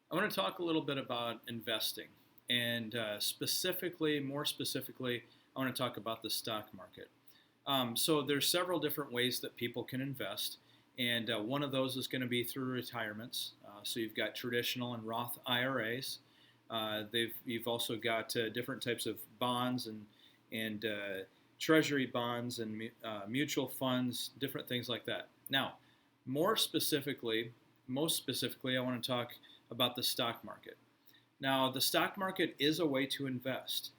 I want to talk a little bit about investing, and more specifically, I want to talk about the stock market. So there's several different ways that people can invest, and one of those is going to be through retirements. So you've got traditional and Roth IRAs. You've also got different types of bonds and treasury bonds and mutual funds, different things like that. Now, more specifically, most specifically, I want to talk about the stock market. Now, the stock market is a way to invest,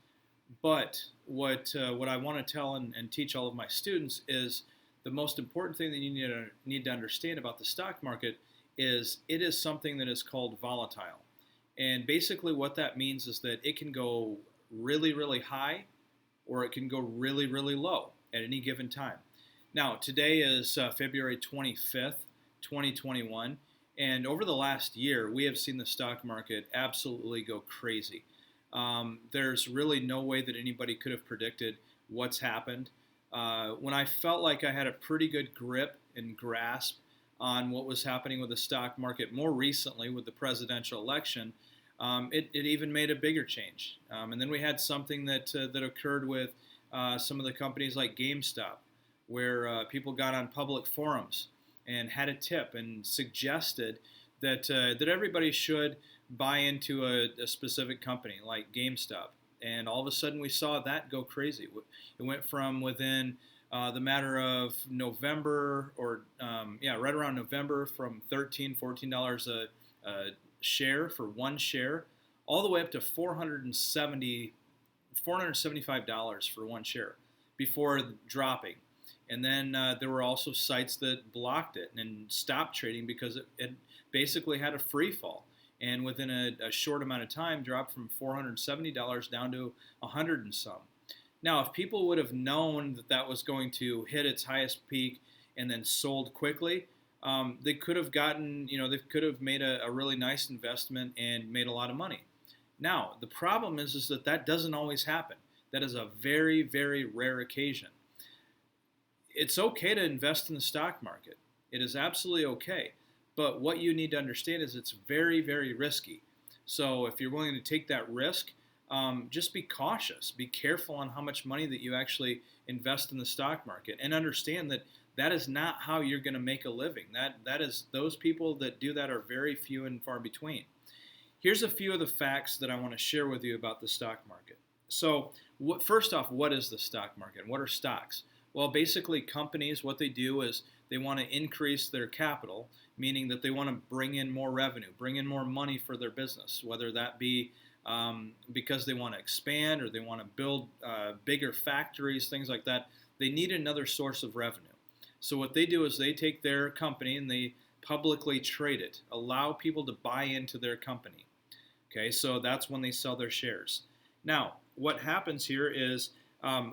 but what I want to tell and teach all of my students is the most important thing that you need to understand about the stock market is it is something that is called volatile. And basically, what that means is that it can go really, really high or it can go really, really low at any given time. Now, today is February 25th, 2021. And over the last year, we have seen the stock market absolutely go crazy. There's really no way that anybody could have predicted what's happened. When I felt like I had a pretty good grip and grasp on what was happening with the stock market more recently with the presidential election, it even made a bigger change. And then we had something that occurred with some of the companies like GameStop, where people got on public forums and had a tip and suggested that everybody should buy into a specific company like GameStop. And all of a sudden, we saw that go crazy. It went from within the matter of November, right around November, from $13, $14 a share for one share, all the way up to $475 for one share before dropping. And then there were also sites that blocked it and stopped trading because it basically had a free fall. And within a short amount of time, dropped from $470 down to 100 and some. Now, if people would have known that that was going to hit its highest peak and then sold quickly, they could have they could have made a really nice investment and made a lot of money. Now, the problem is that doesn't always happen. That is a very, very rare occasion. It's okay to invest in the stock market. It is absolutely okay. But what you need to understand is it's very, very risky. So if you're willing to take that risk, just be cautious. Be careful on how much money that you actually invest in the stock market, and understand that that is not how you're going to make a living. That is, those people that do that are very few and far between. Here's a few of the facts that I want to share with you about the stock market. So, first off, what is the stock market? What are stocks? Well, basically, companies, what they do is they want to increase their capital, meaning that they want to bring in more revenue, bring in more money for their business, whether that be because they want to expand or they want to build bigger factories, things like that. They need another source of revenue. So what they do is they take their company and they publicly trade it, allow people to buy into their company. Okay, so that's when they sell their shares. Now, what happens here is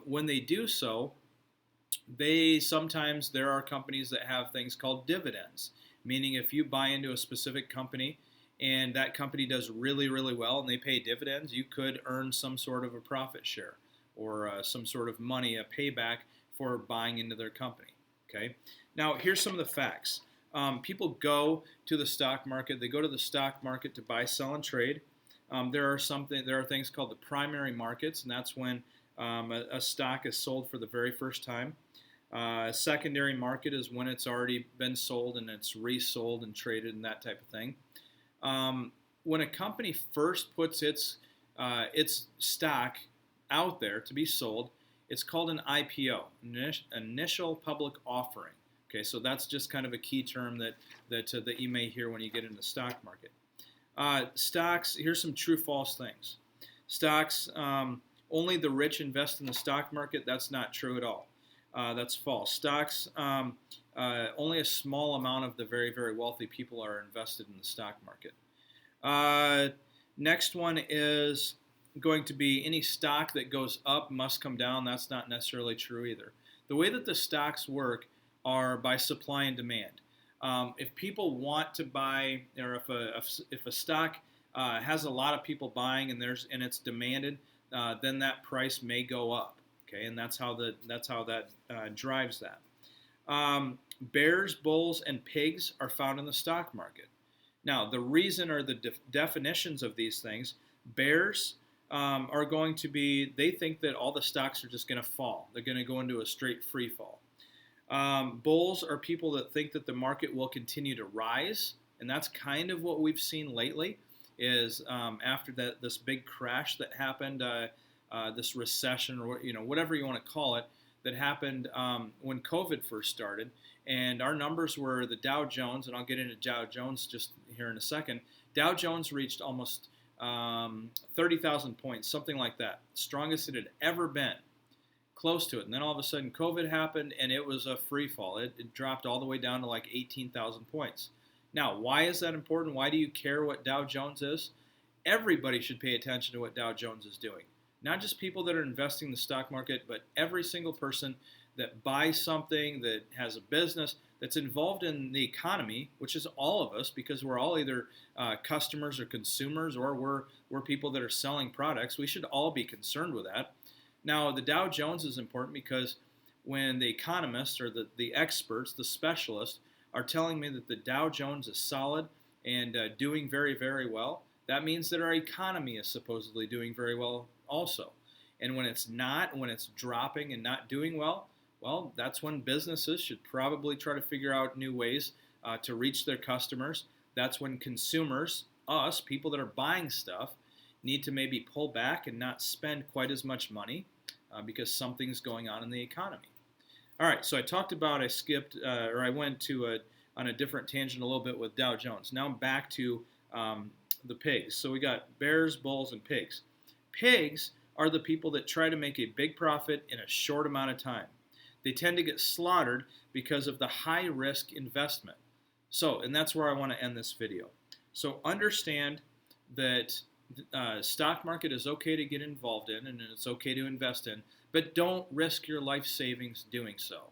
when they do so, there are companies that have things called dividends, meaning if you buy into a specific company and that company does really, really well and they pay dividends, you could earn some sort of a profit share or some sort of money, a payback for buying into their company. Okay. Now, here's some of the facts. People go to the stock market. They go to the stock market to buy, sell, and trade. There are things called the primary markets, and that's when a stock is sold for the very first time. Secondary market is when it's already been sold and it's resold and traded and that type of thing. When a company first puts its stock out there to be sold, it's called an IPO, initial public offering. Okay, so that's just kind of a key term that you may hear when you get into the stock market. Stocks, here's some true-false things. Stocks, only the rich invest in the stock market. That's not true at all. That's false. Stocks, only a small amount of the very, very wealthy people are invested in the stock market. Next one is going to be any stock that goes up must come down. That's not necessarily true either. The way that the stocks work are by supply and demand. If people want to buy, or if a stock has a lot of people buying and it's demanded, then that price may go up. Okay, and that's how that drives that. Bears, bulls, and pigs are found in the stock market. Now, the reason or the definitions of these things, bears are going to be, they think that all the stocks are just going to fall. They're going to go into a straight free fall. Bulls are people that think that the market will continue to rise, and that's kind of what we've seen lately. Is after this big crash that happened, this recession, or whatever you want to call it, that happened when COVID first started, and our numbers were the Dow Jones, and I'll get into Dow Jones just here in a second. Dow Jones reached almost 30,000 points, something like that, strongest it had ever been. Close to it. And then all of a sudden COVID happened and it was a free fall. It dropped all the way down to like 18,000 points. Now, why is that important? Why do you care what Dow Jones is? Everybody should pay attention to what Dow Jones is doing. Not just people that are investing in the stock market, but every single person that buys something, that has a business, that's involved in the economy, which is all of us, because we're all either customers or consumers, or we're people that are selling products. We should all be concerned with that. Now, the Dow Jones is important because when the economists or the experts, the specialists, are telling me that the Dow Jones is solid and doing very, very well, that means that our economy is supposedly doing very well also. And when it's not, when it's dropping and not doing well, that's when businesses should probably try to figure out new ways to reach their customers. That's when consumers, us, people that are buying stuff, need to maybe pull back and not spend quite as much money because something's going on in the economy. All right, so I skipped, or I went to on a different tangent a little bit with Dow Jones. Now I'm back to the pigs. So we got bears, bulls, and pigs. Pigs are the people that try to make a big profit in a short amount of time. They tend to get slaughtered because of the high risk investment. So, and that's where I want to end this video. So understand that stock market is okay to get involved in and it's okay to invest in, but don't risk your life savings doing so.